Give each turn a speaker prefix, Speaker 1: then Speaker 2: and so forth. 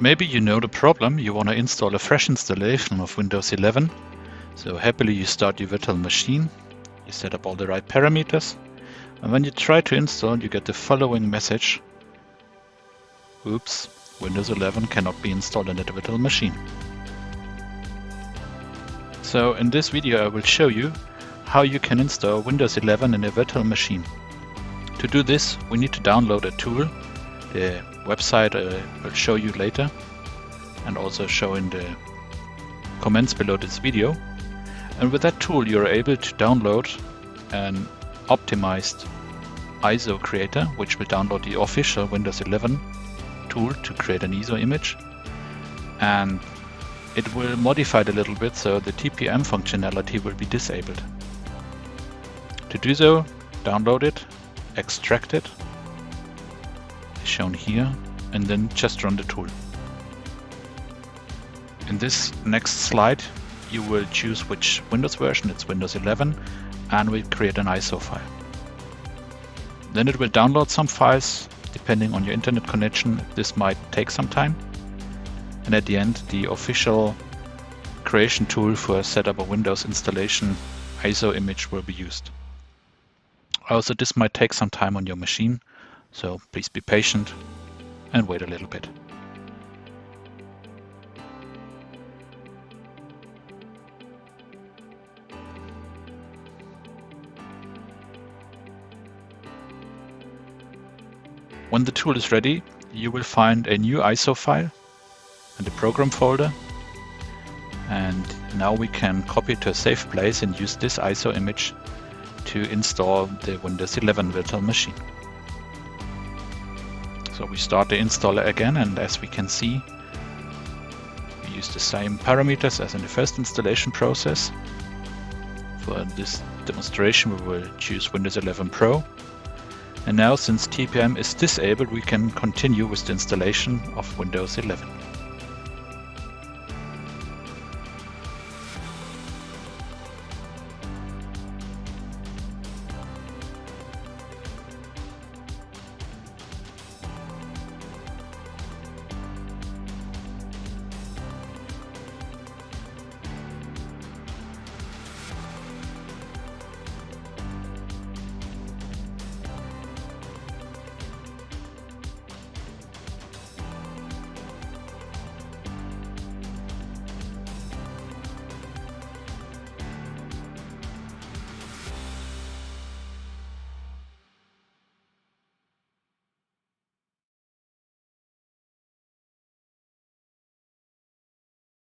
Speaker 1: Maybe you know the problem, you want to install a fresh installation of Windows 11. So happily you start your virtual machine, you set up all the right parameters, and when you try to install you get the following message. Oops, Windows 11 cannot be installed on the virtual machine. So in this video I will show you how you can install Windows 11 in a virtual machine. To do this we need to download a tool. The website will show you later and also show in the comments below this video. And with that tool you're able to download an optimized ISO creator, which will download the official Windows 11 tool to create an ISO image, and it will modify it a little bit so the TPM functionality will be disabled. To do so, download it, extract it, shown here, and then just run the tool. In this next slide you will choose which Windows version, it's Windows 11, and we'll create an ISO file. Then it will download some files depending on your internet connection. This might take some time, and at the end the official creation tool for setup a Windows installation ISO image will be used. Also, this might take some time on your machine, so please be patient and wait a little bit. When the tool is ready, you will find a new ISO file in the program folder, and now we can copy it to a safe place and use this ISO image to install the Windows 11 virtual machine. So we start the installer again, and as we can see, we use the same parameters as in the first installation process. For this demonstration we will choose Windows 11 Pro. And now, since TPM is disabled, we can continue with the installation of Windows 11.